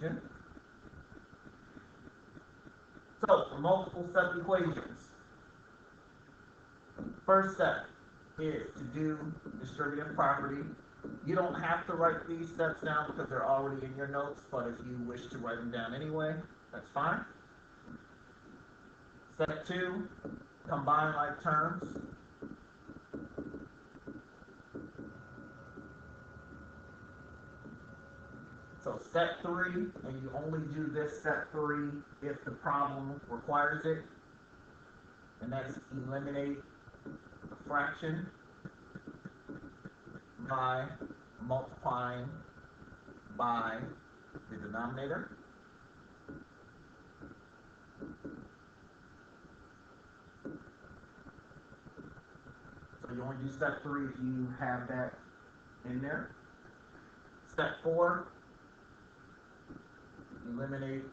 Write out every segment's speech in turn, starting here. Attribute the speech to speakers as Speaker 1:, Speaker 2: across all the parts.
Speaker 1: So, for multiple step equations, first step is to do distributive property. You don't have to write these steps down because they're already in your notes, but if you wish to write them down anyway, that's fine. Step 2, combine like terms. So step 3, and you only do this step 3 if the problem requires it, and that's eliminate the fraction by multiplying by the denominator. So you only do step 3 if you have that in there. Step 4, eliminate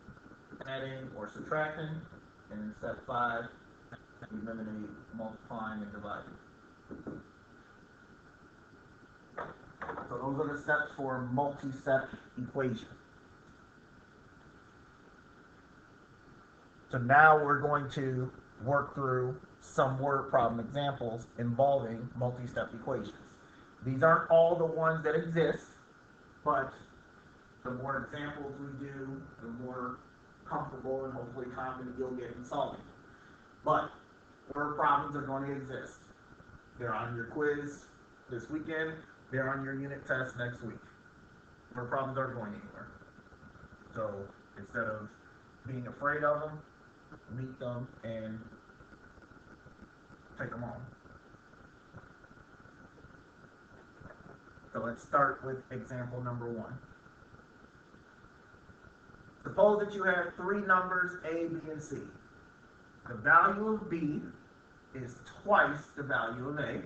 Speaker 1: adding or subtracting. And in step 5, eliminate multiplying and dividing. So those are the steps for multi-step equation. So now we're going to work through some word problem examples involving multi-step equations. These aren't all the ones that exist, but the more examples we do, the more comfortable and hopefully confident you'll get in solving. But word problems are going to exist. They're on your quiz this weekend. They're on your unit test next week. Word problems aren't going anywhere. So instead of being afraid of them, meet them and take them on. So let's start with example number 1. Suppose that you have 3 numbers A, B, and C. The value of B is twice the value of A.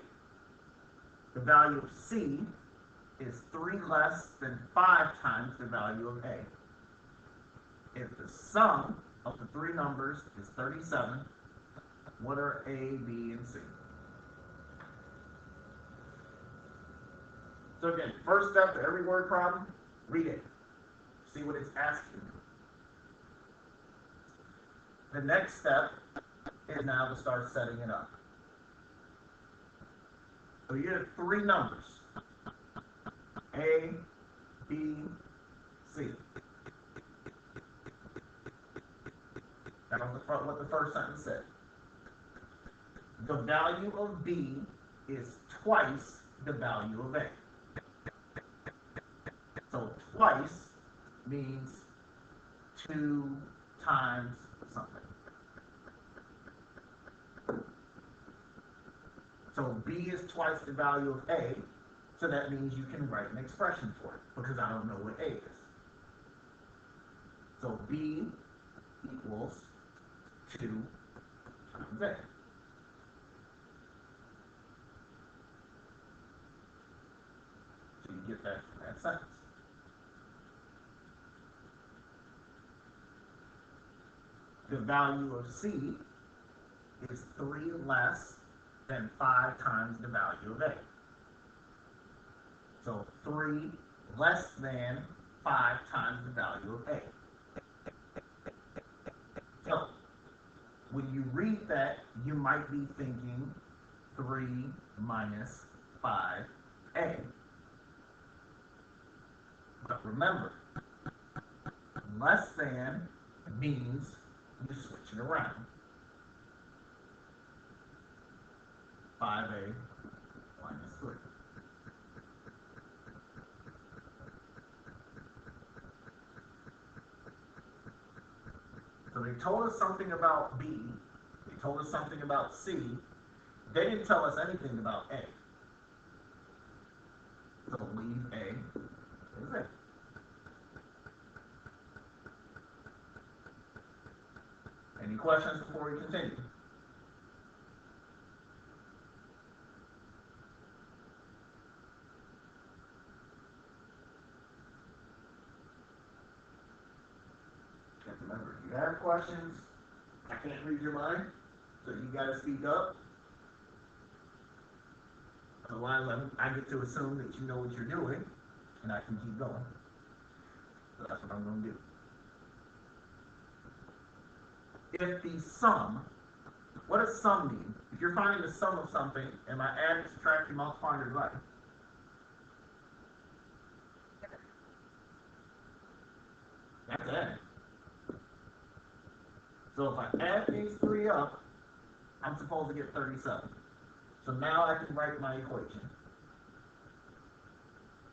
Speaker 1: The value of C is 3 less than 5 times the value of A. If the sum of the 3 numbers is 37, what are A, B, and C? So again, first step to every word problem, read it. See what it's asking. The next step is now to start setting it up. So you have 3 numbers, A, B, C. That was what the first sentence said. The value of B is twice the value of A. So twice means 2 times something. So B is twice the value of A, so that means you can write an expression for it, because I don't know what A is. So B equals 2 times A. So you get that from that sentence. The value of C is 3 less than 5 times the value of A. So 3 less than 5 times the value of A. So when you read that, you might be thinking 3 minus 5A. But remember, less than means you switch it around. 5A minus 3. So they told us something about B. They told us something about C. They didn't tell us anything about A. So leave A as A. Any questions before we continue? Remember, if you have questions, I can't read your mind, so you got to speak up. Otherwise, I get to assume that you know what you're doing, and I can keep going. So that's what I'm going to do. if the sum, what does sum mean? If you're finding the sum of something, am I adding, subtracting, multiplying, or dividing? That's adding. So if I add these three up, I'm supposed to get 37. So now I can write my equation.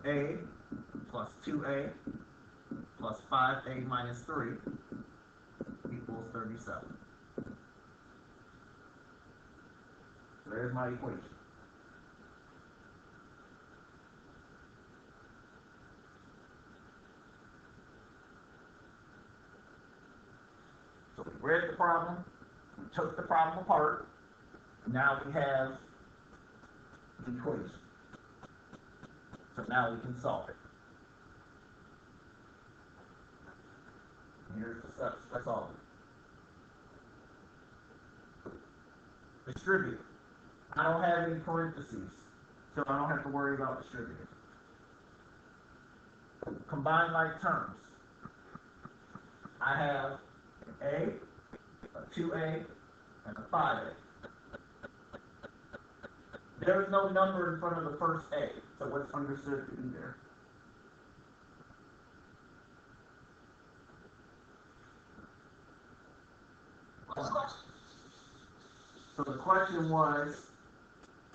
Speaker 1: A plus 2a plus 5a minus 3 equals 37. So there's my equation. So we read the problem, we took the problem apart, now we have the equation. So now we can solve it. Here's the steps to solve it. Distribute. I don't have any parentheses, so I don't have to worry about distributing. Combine like terms. I have an A, a 2A, and a 5A. There is no number in front of the first A, so what's understood to be there? So the question was,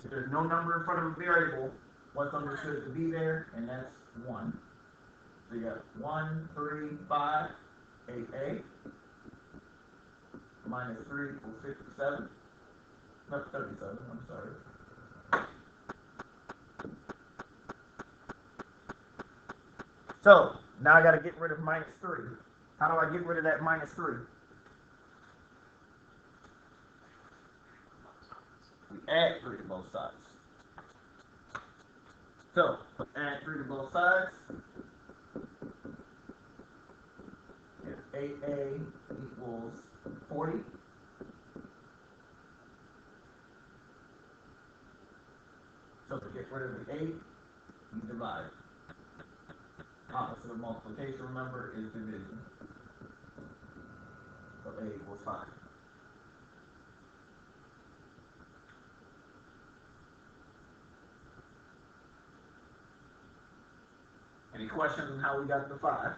Speaker 1: if there's no number in front of a variable, what's understood to be there? And that's 1. So you got 1, 3, 5, 8a, minus 3 equals 57. Not 37, I'm sorry. So, now I got to get rid of minus 3. How do I get rid of that minus 3? We add 3 to both sides. So, add 3 to both sides. If 8a equals 40, so to get rid of the 8, you divide. Opposite of multiplication, remember, is division. So a equals 5. Any questions on how we got to 5?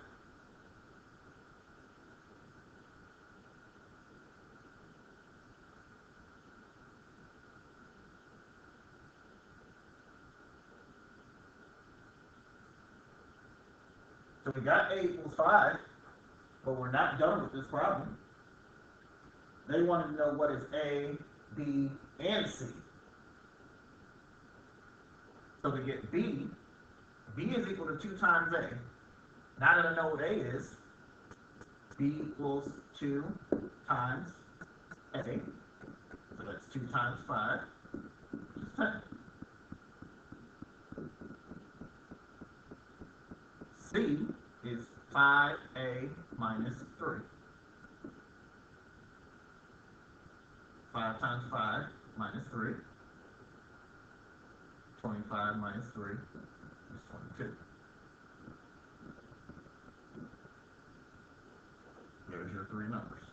Speaker 1: So we got a equals 5, but we're not done with this problem. They wanted to know what is A, B, and C. So to get B, B is equal to 2 times A. Now that I know what A is, B equals 2 times A. So that's 2 times 5, which is 10. C is 5A minus 3. 5 times 5 minus 3. 25 minus 3 is 22. There's your 3 numbers.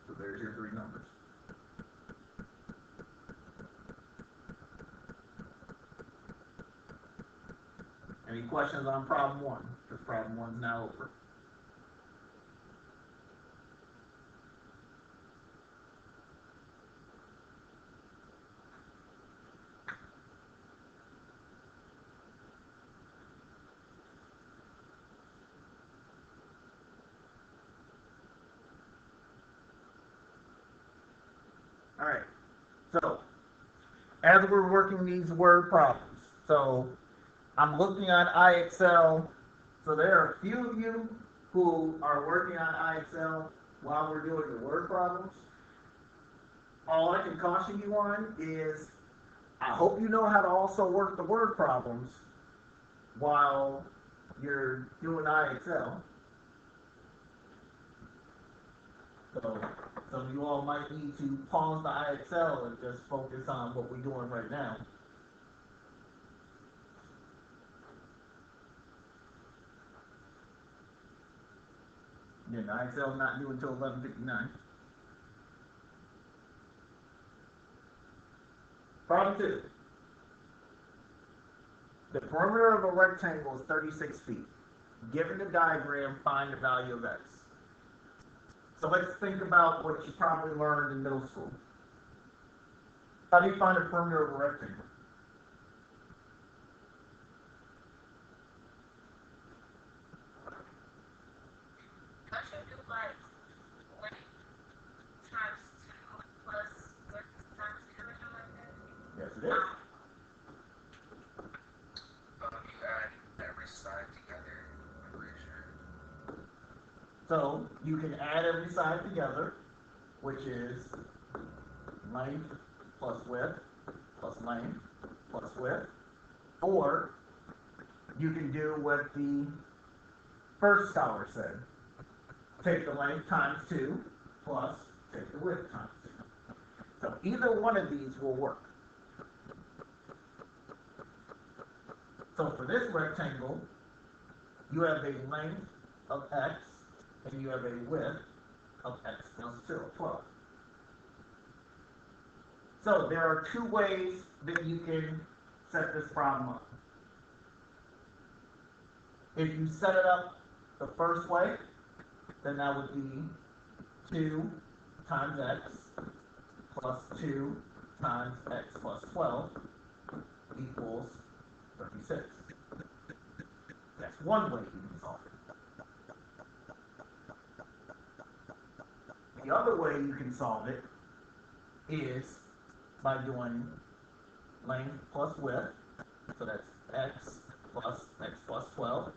Speaker 1: So there's your 3 numbers. Any questions on problem 1? Because problem 1 is now over. All right. So, as we're working these word problems, so I'm looking on IXL. So there are a few of you who are working on IXL while we're doing the word problems. All I can caution you on is I hope you know how to also work the word problems while you're doing IXL. So some of you all might need to pause the IXL and just focus on what we're doing right now. Yeah, the IXL not due until 11:59. Problem two. The perimeter of a rectangle is 36 feet. Given the diagram, find the value of x. So let's think about what you probably learned in middle school. How do you find the perimeter of a rectangle? Yes, it is. So you can add every side together, which is length plus width plus length plus width. Or you can do what the first scholar said. Take the length times 2 plus take the width times 2. So either one of these will work. So for this rectangle, you have a length of x and you have a width of x plus 12. So there are two ways that you can set this problem up. If you set it up the first way, then that would be 2 times x plus 2 times x plus 12 equals 36. That's one way you can solve it. The other way you can solve it is by doing length plus width, so that's x plus 12.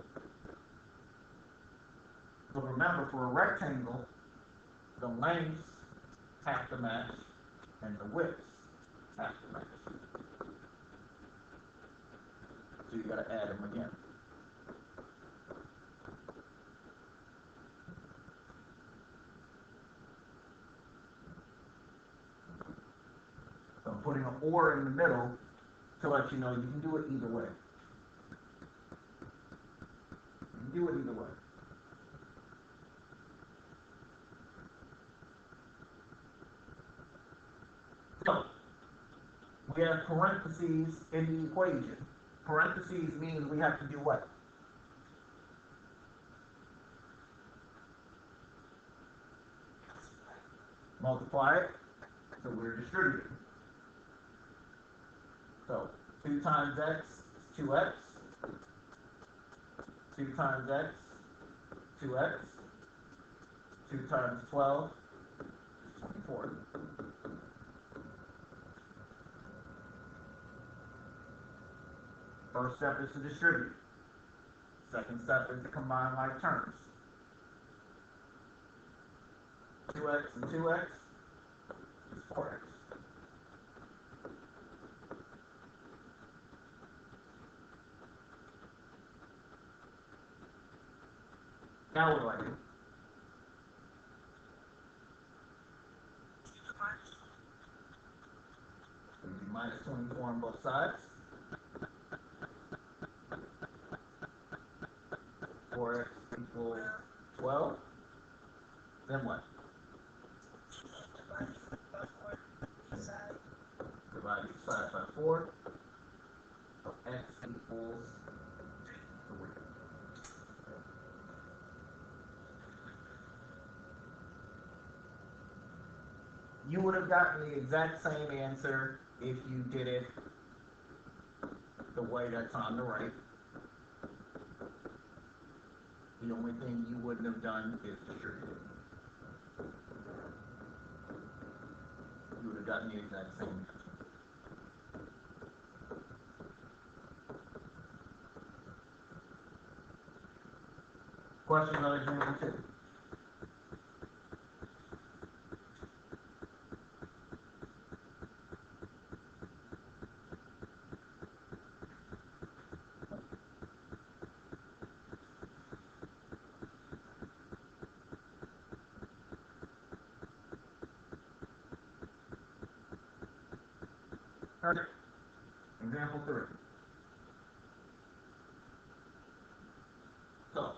Speaker 1: So remember, for a rectangle, the lengths have to match and the widths have to match. So you gotta add them again. So I'm putting an or in the middle to let you know you can do it either way. You can do it either way. So, we have parentheses in the equation. Parentheses means we have to do what? Multiply it, so we're distributing. So 2 times x is 2x, 2 times x, 2x, 2 times 12 is 24. First step is to distribute. Second step is to combine like terms. 2x and 2x is 4x. Now what do I do? So you do minus 24 on both sides. 4x equals 12. Then what? Divide each side by 4. So x equals 3. You would have gotten the exact same answer if you did it the way that's on the right. The only thing you wouldn't have done is distribute. You would have gotten the exact same answer. Question on example 2. Alright, example 3. So,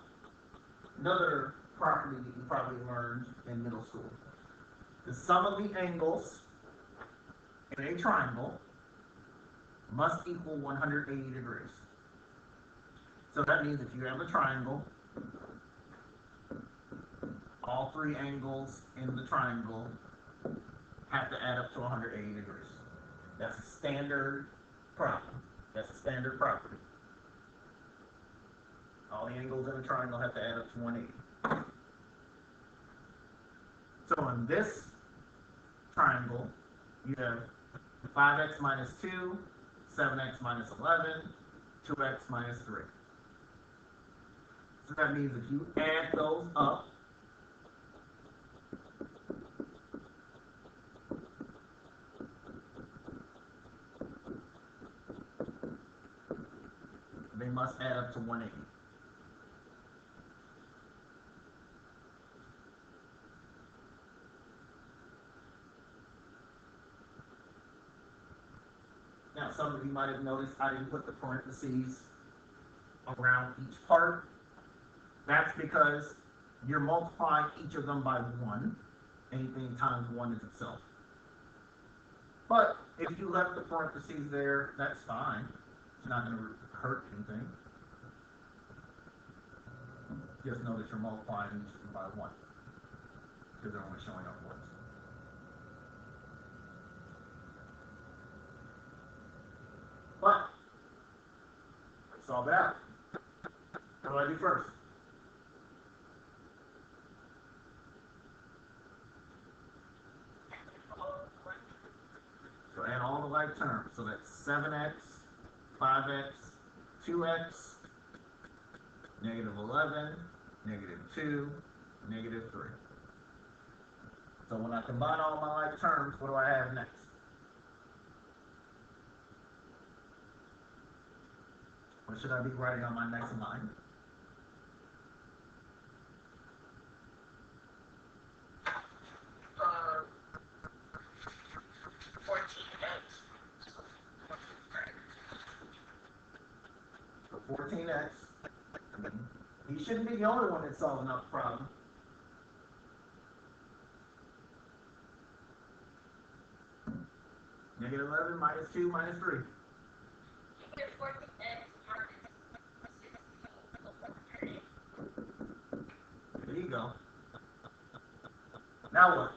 Speaker 1: another property that you probably learned in middle school. The sum of the angles in a triangle must equal 180 degrees. So that means if you have a triangle, all three angles in the triangle have to add up to 180 degrees. That's a standard problem. That's a standard property. All the angles in a triangle have to add up to 180. So in this triangle, you have 5x minus 2, 7x minus 11, 2x minus 3. So that means if you add those up, they must add up to 180. Now, some of you might have noticed I didn't put the parentheses around each part. That's because you're multiplying each of them by 1. Anything times 1 is itself. But if you left the parentheses there, that's fine. It's not going to hurt anything. Just know that you're multiplying each of them by 1. Because they're only showing up once. But, solve it out. What do I do first? So add all the like terms. So that's 7x, 5x, 2x, negative 11, negative 2, negative 3. So when I combine all my like terms, what do I have next? What should I be writing on my next line? So 14x. He shouldn't be the only one that's solving out the problem. Negative 11 minus 2 minus 3. There you go. Now what?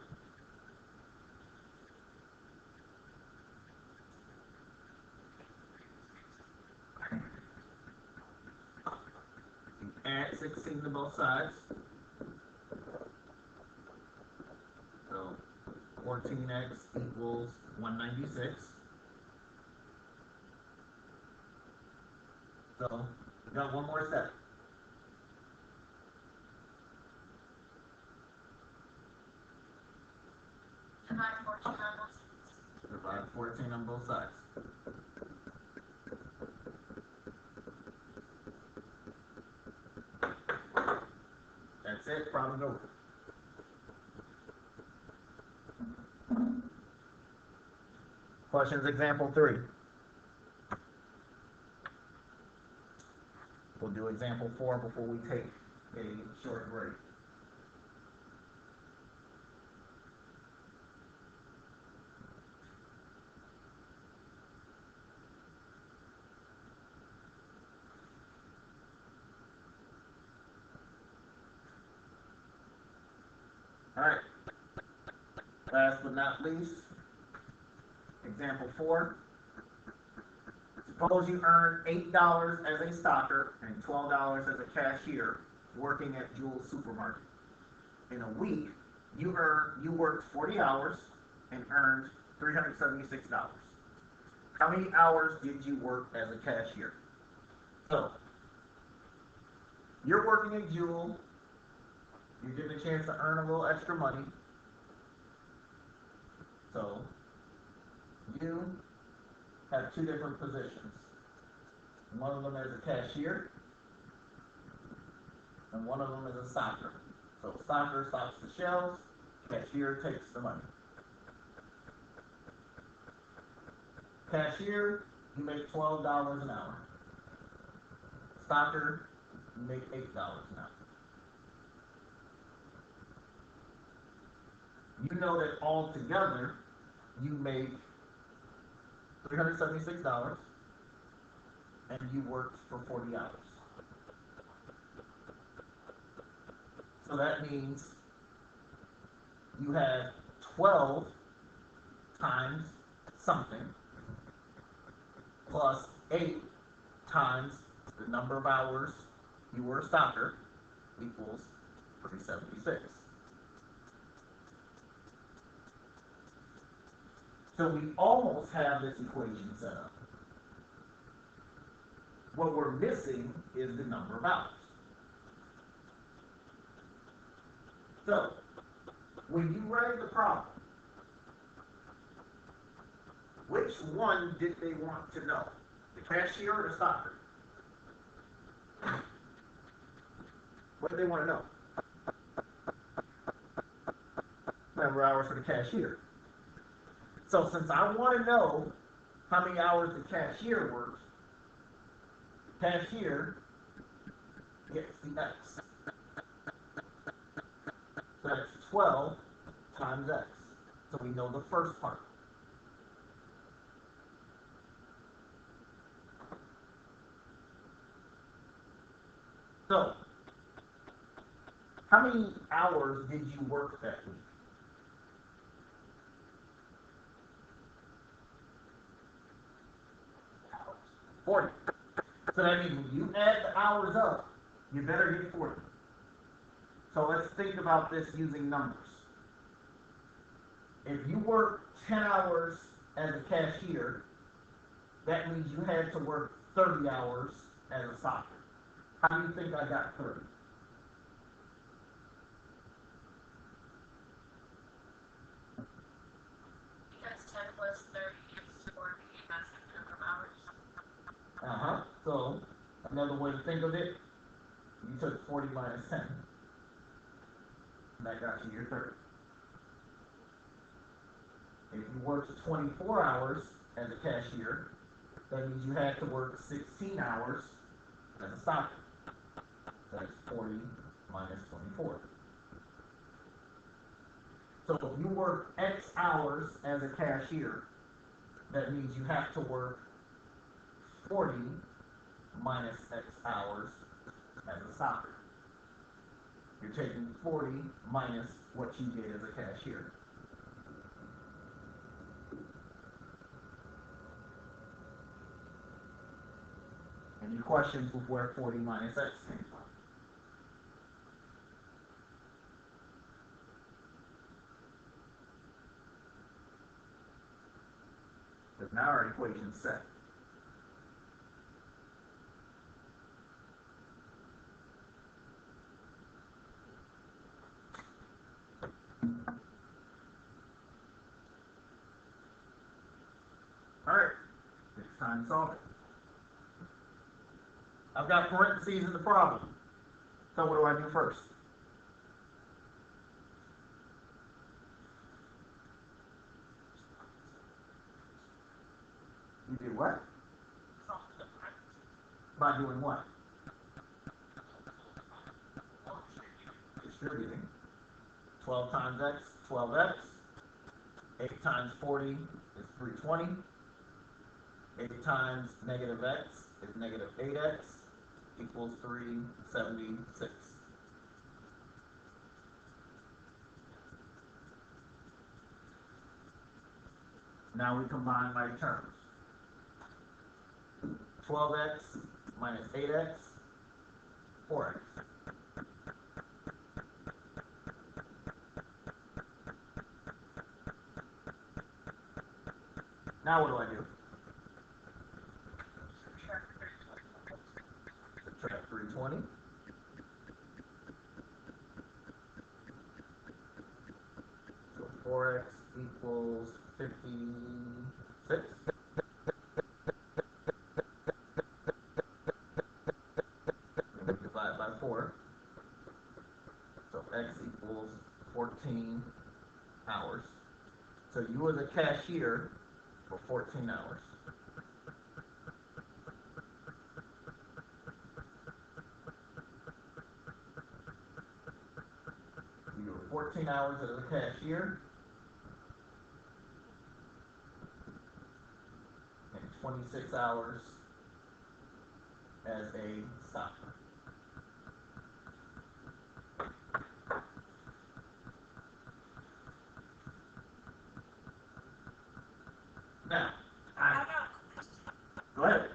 Speaker 1: Add 16 to both sides. So 14x equals 196. So we got one more step. Divide 14 on both sides. That's it, problem over. Questions, example 3. We'll do example 4 before we take a short break. Alright, last but not least, example 4. Suppose you earn $8 as a stocker and $12 as a cashier working at Jewel's supermarket. In a week, you worked 40 hours and earned $376. How many hours did you work as a cashier? So, you're working at Jewel. You're getting a chance to earn a little extra money. So, you have two different positions. One of them is a cashier, and one of them is a stocker. So, stocker stocks the shelves, cashier takes the money. Cashier, you make $12 an hour. Stocker, you make $8 an hour. you know that altogether you make $376 and you worked for 40 hours. So that means you have 12 times something plus 8 times the number of hours you were a stocker equals 376. So we almost have this equation set up. What we're missing is the number of hours. So, when you read the problem, which one did they want to know? The cashier or the stocker? What do they want to know? Number of hours for the cashier. So since I want to know how many hours the cashier works, the cashier gets the X. So that's 12 times X. So we know the first part. So, how many hours did you work that week? Hours. 40. So that means when you add the hours up, you better get 40. So let's think about this using numbers. If you work 10 hours as a cashier, that means you had to work 30 hours as a stocker. How do you think I got 30?
Speaker 2: Because 10 plus 30 is 40, that's the number of hours.
Speaker 1: So, another way to think of it, you took 40 minus 10. And that got you your 30. If you worked 24 hours as a cashier, that means you had to work 16 hours as a stocker. That's 40 minus 24. So if you work X hours as a cashier, that means you have to work 40 minus X hours as a stocker. You're taking 40 minus what you did as a cashier. Any questions with where 40 minus X came from? Because now our equation's set. Alright, it's time to solve it. I've got parentheses in the problem. So what do I do first? You do what? By doing what? Distributing. 12 times X, 12X. 8 times 40 is 320. 8 times negative X is negative 8X equals 376. Now we combine like terms. 12X minus 8X, 4X. Now what do I do? Subtract 320. So 4X equals 56. Divide by 4. So X equals 14 hours. So you were the cashier for 14 hours. You were 14 hours as a cashier, 26 hours as a stop. Now, go ahead.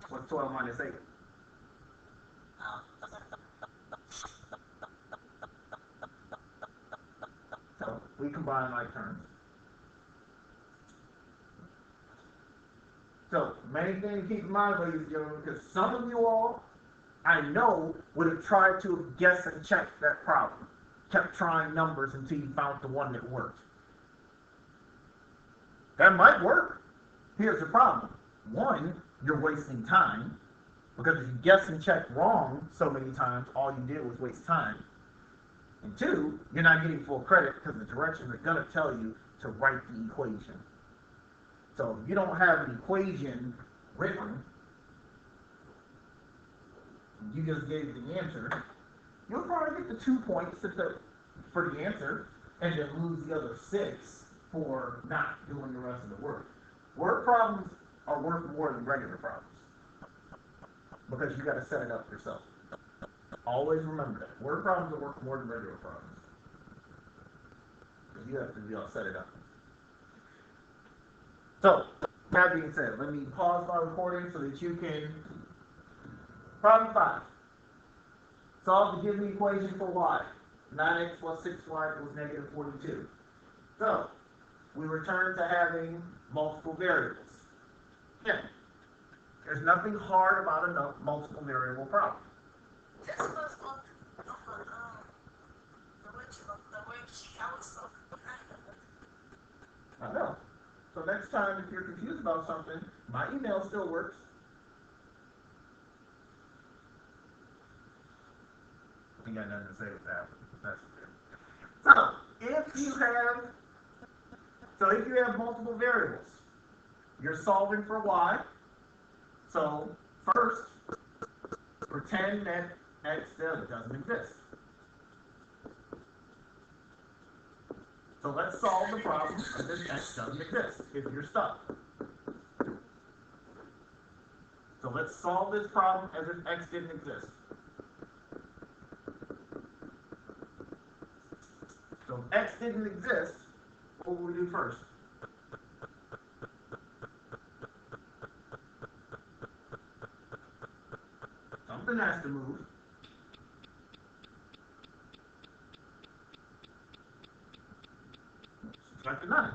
Speaker 1: What's 12 minus 8? So we combine like terms. So main thing to keep in mind, ladies and gentlemen, because some of you all, I know, would have tried to guess and check that problem. Kept trying numbers until you found the one that worked. That might work. Here's the problem. One, you're wasting time. Because if you guess and check wrong so many times, all you did was waste time. And two, you're not getting full credit because the directions are going to tell you to write the equation. So if you don't have an equation written, you just gave the answer, you'll probably get the 2 points for the answer and then lose the other 6 for not doing the rest of the work. Word problems are worth more than regular problems because you got to set it up yourself. Always remember that. Word problems are worth more than regular problems because you have to be able to set it up. So, that being said, let me pause my recording so that you can. Problem 5. Solve the given equation for y. 9x plus 6y equals negative 42. So, we return to having multiple variables. Again, there's nothing hard about a multiple variable problem.
Speaker 2: This was on the worksheet. I was so
Speaker 1: I know. So next time, if you're confused about something, my email still works. You got nothing to say with that. That's okay. So if you have multiple variables, you're solving for y. So first, pretend that x doesn't exist. So let's solve the problem as if x doesn't exist, if you're stuck. So let's solve this problem as if x didn't exist. So if x didn't exist, what will we do first? Something has to move. Subtract the 9.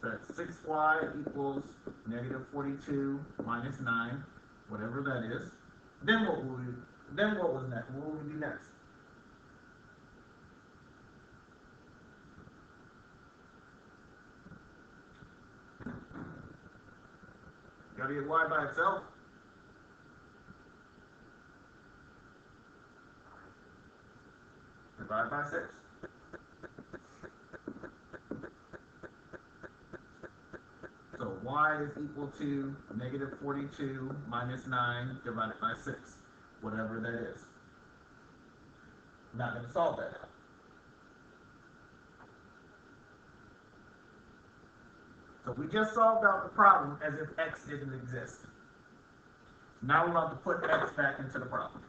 Speaker 1: So that's 6y equals negative 42 minus 9, whatever that is. Then what will we do? Then what was next? What will we do next? Gotta get y by itself. Divide by 6. So y is equal to negative 42 minus 9 divided by 6, whatever that is. I'm not going to solve that now. So we just solved out the problem as if x didn't exist. Now we're about to put x back into the problem.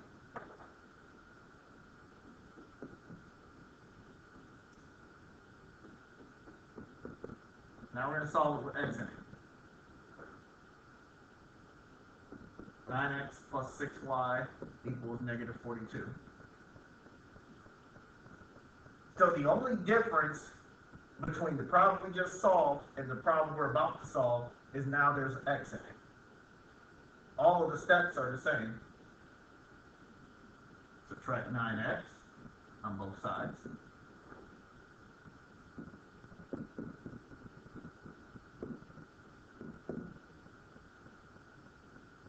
Speaker 1: Now we're going to solve it with x in it. 9x plus 6y equals negative 42. So the only difference between the problem we just solved and the problem we're about to solve is now there's x in it. All of the steps are the same. Subtract 9x on both sides.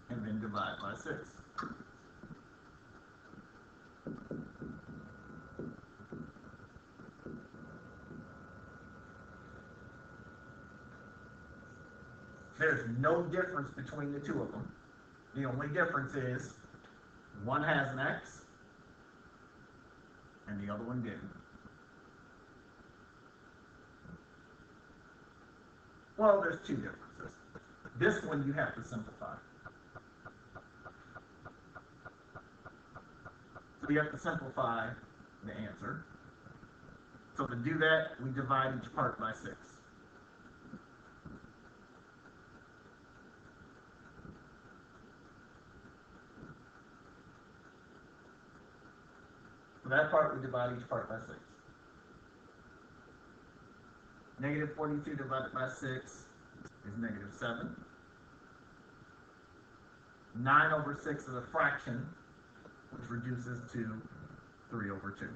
Speaker 1: And then divide by 6. There's no difference between the two of them. The only difference is One has an X, and the other one didn't. Well, there's two differences. This one you have to simplify. So you have to simplify the answer. So to do that, we divide each part by 6. For that part, we divide each part by 6. Negative 42 divided by 6 is negative 7. 9 over 6 is a fraction, which reduces to 3 over 2.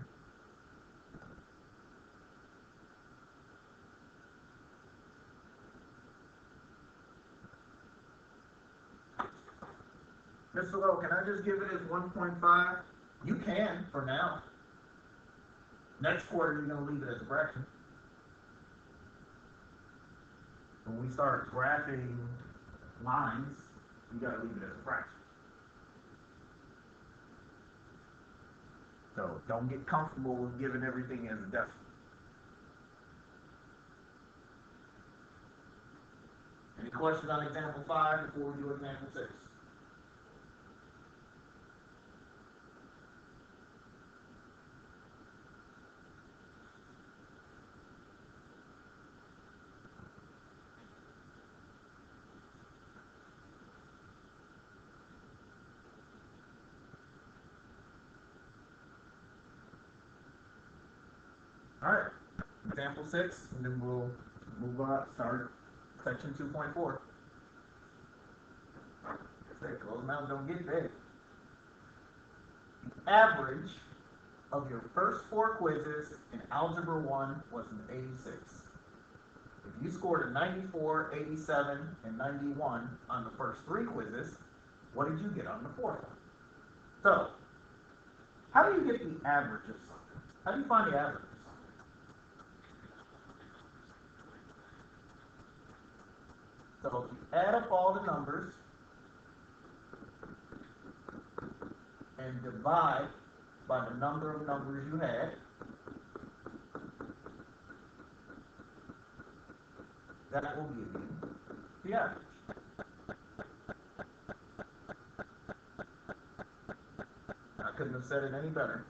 Speaker 1: Mr. Lowe, can I just give it as 1.5? You can, for now. Next quarter, you're going to leave it as a fraction. When we start graphing lines, you got to leave it as a fraction. So don't get comfortable with giving everything as a decimal. Any questions on example 5 before we do example 6? All right, example 6, and then we'll move on, start section 2.4. Close mouths don't get big. The average of your first 4 quizzes in Algebra 1 was an 86. If you scored a 94, 87, and 91 on the first 3 quizzes, what did you get on the 4th one? So, how do you get the average of something? How do you find the average of something? So, if you add up all the numbers and divide by the number of numbers you had, that will give you the average. I couldn't have said it any better,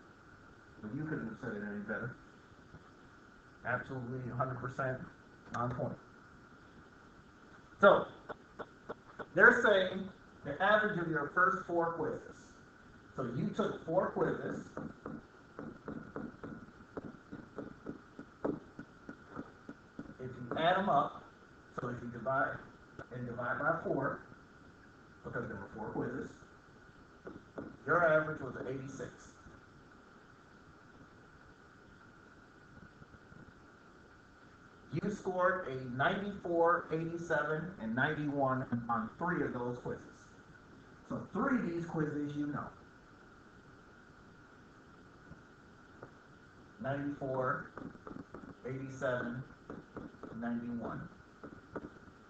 Speaker 1: but you couldn't have said it any better. Absolutely 100% on point. So, they're saying the average of your first 4 quizzes. So you took 4 quizzes, if you add them up, so if you divide by 4, because there were 4 quizzes, your average was 86. You scored a 94, 87, and 91 on 3 of those quizzes. So 3 of these quizzes you know. 94, 87, 91.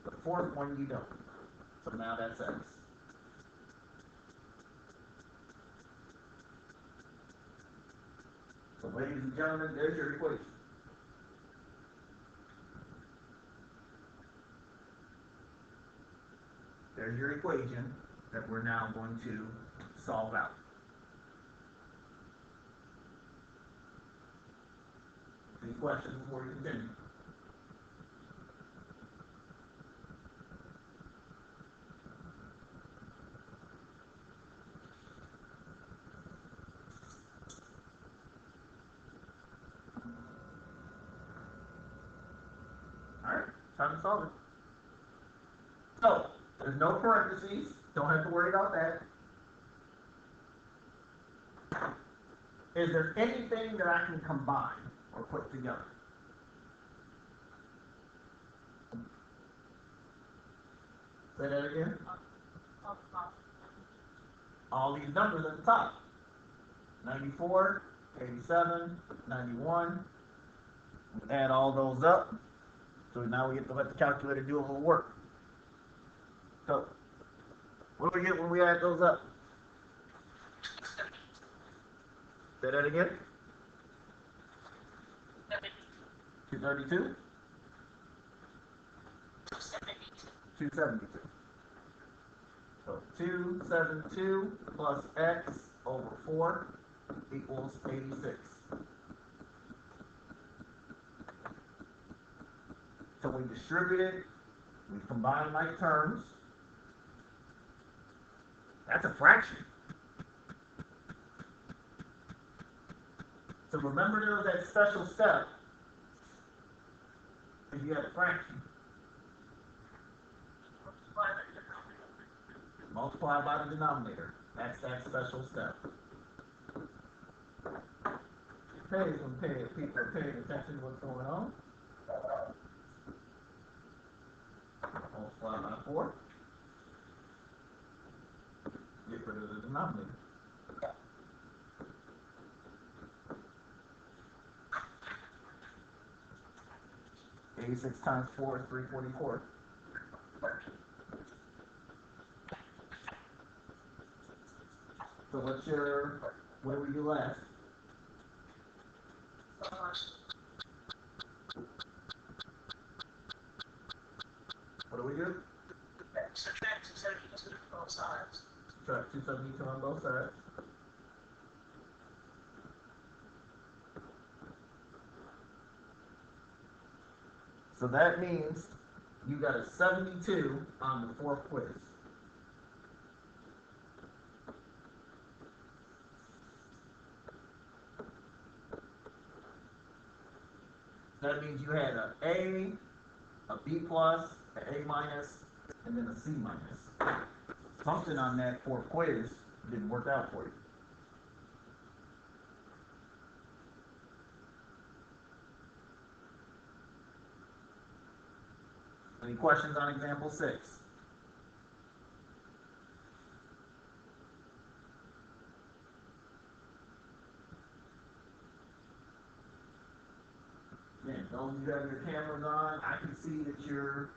Speaker 1: The 4th one you don't. So now that's X. So ladies and gentlemen, there's your equation. There's your equation that we're now going to solve out. Any questions before we continue? Alright, time to solve it. So, there's no parentheses, don't have to worry about that. Is there anything that I can combine or put together? Say that again. All these numbers at the top. 94, 87, 91. We add all those up. So now we get to let the calculator do a little work. So, what do we get when we add those up? Say that again.
Speaker 2: 72.
Speaker 1: 232? 272. So 272 plus x over 4 equals 86. So we distributed, we combined like terms. That's a fraction. So remember there was that special step if you had a fraction. Multiply by the denominator. That's that special step. People are paying attention to what's going on. Multiply by 4. Get rid of the denominator. Eighty-six times 4 is 344. So what do we do last? What do we do?
Speaker 2: Subtract 272 from both sides.
Speaker 1: Subtract 272 on both sides. So that means you got a 72 on the fourth quiz. That means you had a B plus, an A minus, and then a C minus. Something on that fourth quiz didn't work out for you. Any questions on example 6? Again, those of you who have your cameras on, I can see that you're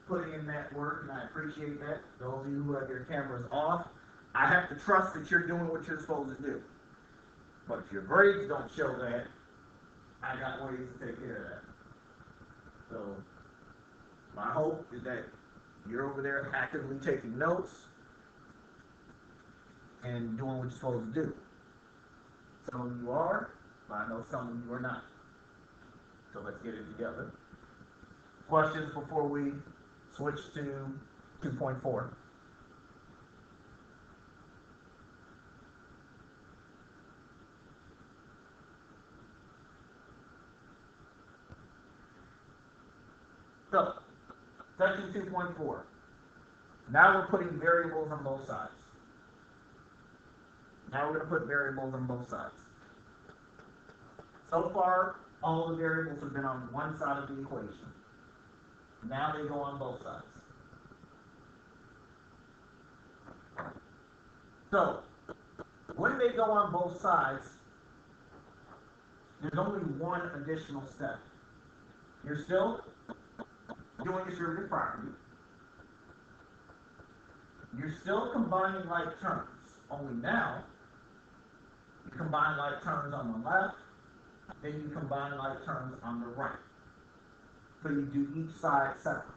Speaker 1: putting in that work, and I appreciate that. Those of you who have your cameras off, I have to trust that you're doing what you're supposed to do. But if your grades don't show that, I got ways to take care of that. So, my hope is that you're over there actively taking notes and doing what you're supposed to do. Some of you are, but I know some of you are not. So let's get it together. Questions before we switch to 2.4? So, section 2.4. Now we're putting variables on both sides. Now we're going to put variables on both sides. So far, all the variables have been on one side of the equation. Now they go on both sides. So, when they go on both sides, there's only one additional step. You're still doing derivative property. You're still combining like terms. Only now, you combine like terms on the left, then you combine like terms on the right. So you do each side separately.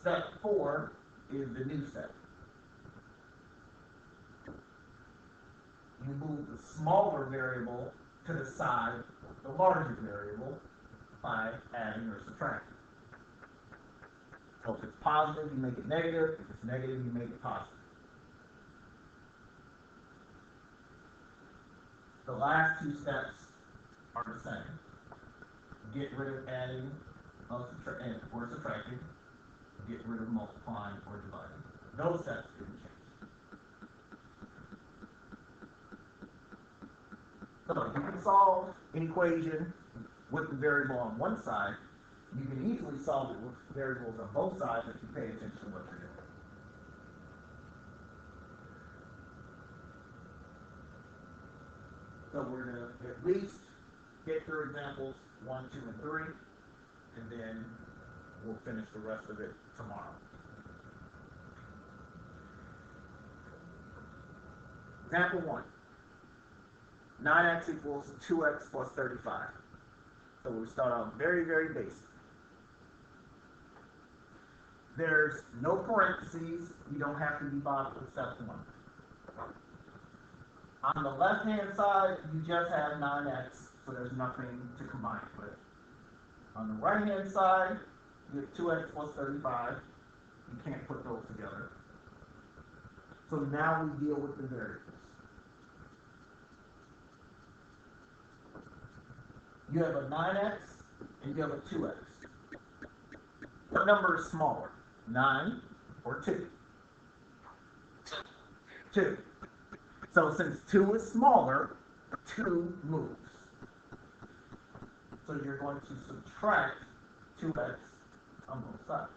Speaker 1: Step 4 is the new step. You move the smaller variable to the side of the larger variable by adding or subtracting. So if it's positive, you make it negative. If it's negative, you make it positive. The last two steps are the same. Get rid of adding or subtracting. Get rid of multiplying or dividing. Those steps didn't change. So you can solve an equation with the variable on one side. You can easily solve it with variables on both sides if you pay attention to what you're doing. So we're going to at least get through examples 1, 2, and 3, and then we'll finish the rest of it tomorrow. Example 1. 9x equals 2x plus 35. So we start out very, very basic. There's no parentheses. You don't have to be bothered with step 1. On the left-hand side, you just have 9x, so there's nothing to combine with. On the right-hand side, you have 2x plus 35. You can't put those together. So now we deal with the variables. You have a 9x and you have a 2x. What number is smaller, 9 or 2? 2. So since 2 is smaller, 2 moves. So you're going to subtract 2x on both sides.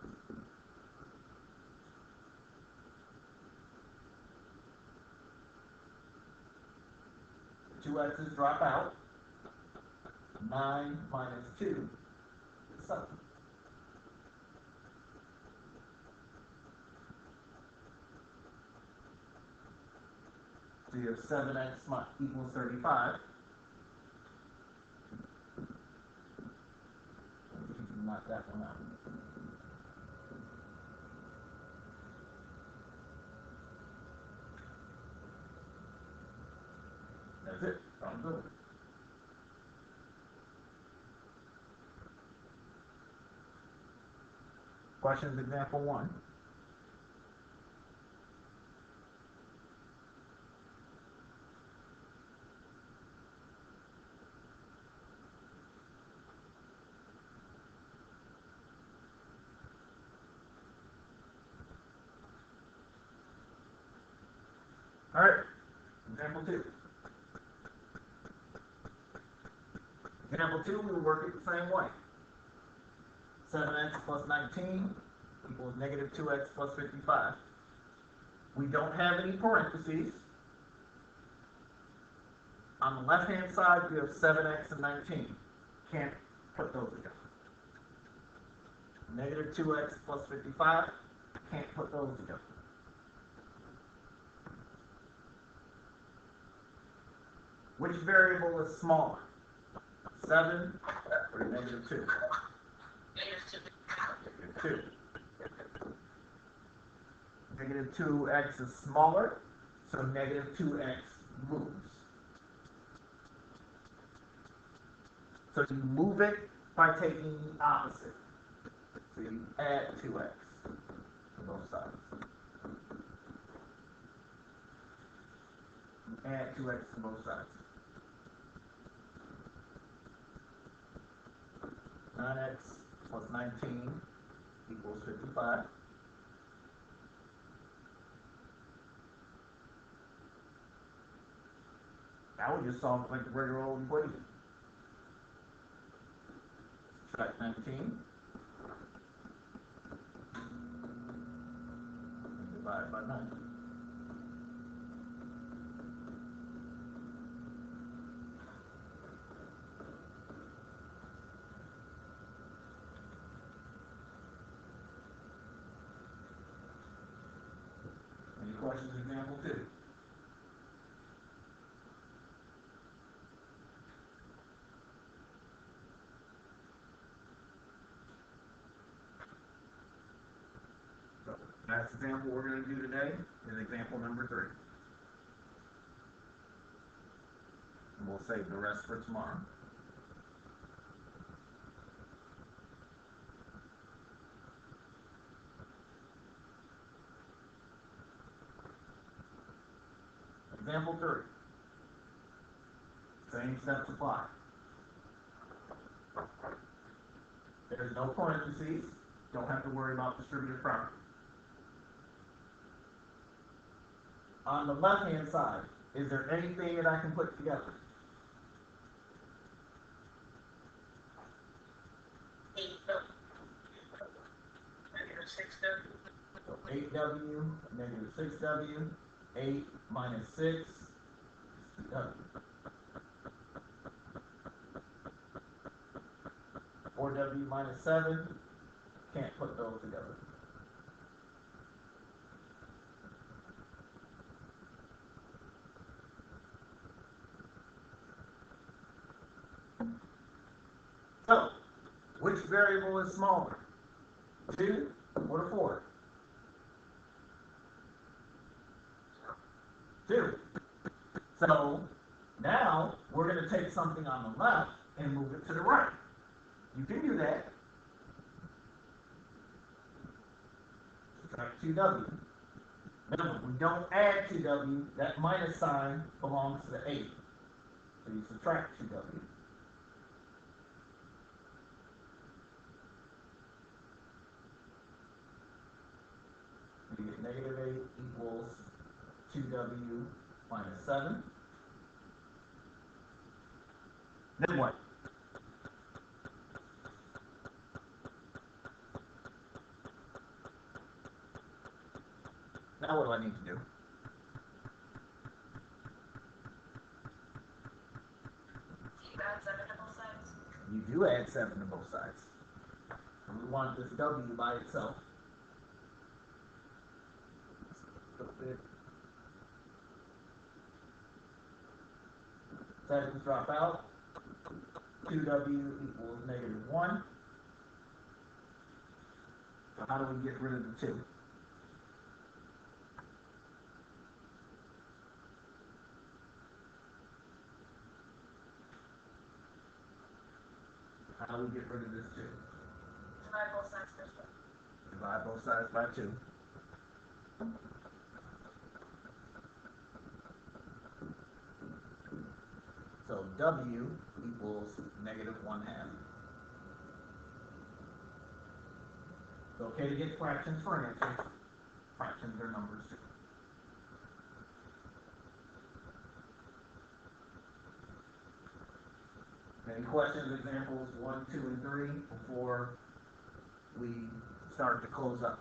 Speaker 1: Two x's drop out. 9 minus 2 is 7. So you have 7x equals 35. Knock that one out. That's it. I'm good. Questions, example 1. All right, example 2. Example 2, we will work it the same way. 7x plus 19 equals negative 2x plus 55. We don't have any parentheses. On the left-hand side, we have 7x and 19. Can't put those together. Negative 2x plus 55. Can't put those together. Which variable is smaller? 7 or negative 2? Negative 2. Negative 2x is smaller, so negative 2x moves. So you move it by taking the opposite. So you add 2x to both sides. You add 2x to both sides. 9x plus 19 equals 55. Now we just solve like the regular old equation. Subtract 19. And divide by 9. Any questions, example 2? So, last example we're going to do today is example number 3. And we'll save the rest for tomorrow. Example 3. Same steps apply. There's no parentheses. Don't have to worry about distributive property. On the left-hand side, is there anything that I can put together? 8w, negative 6w, 8 minus 6, 2w. 4w minus 7, can't put those together. . Which variable is smaller? 2 or 4? 2. So now we're going to take something on the left and move it to the right. You can do that. Subtract 2w. Remember, we don't add 2w. That minus sign belongs to the 8. So you subtract 2w. You get negative 8 equals 2w minus 7. Then what? Now what do I need to do?
Speaker 2: You add 7 to both sides?
Speaker 1: You do add 7 to both sides. And we want this w by itself. 7's drop out. 2w equals negative 1. So how do we get rid of the 2? How do we get rid of this 2?
Speaker 2: Divide both sides by 2.
Speaker 1: Divide both sides by 2. So w equals negative 1/2. It's okay to get fractions for answers. Fractions are numbers too. Any questions, examples 1, 2, and 3 before we start to close up?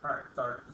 Speaker 1: All right, start.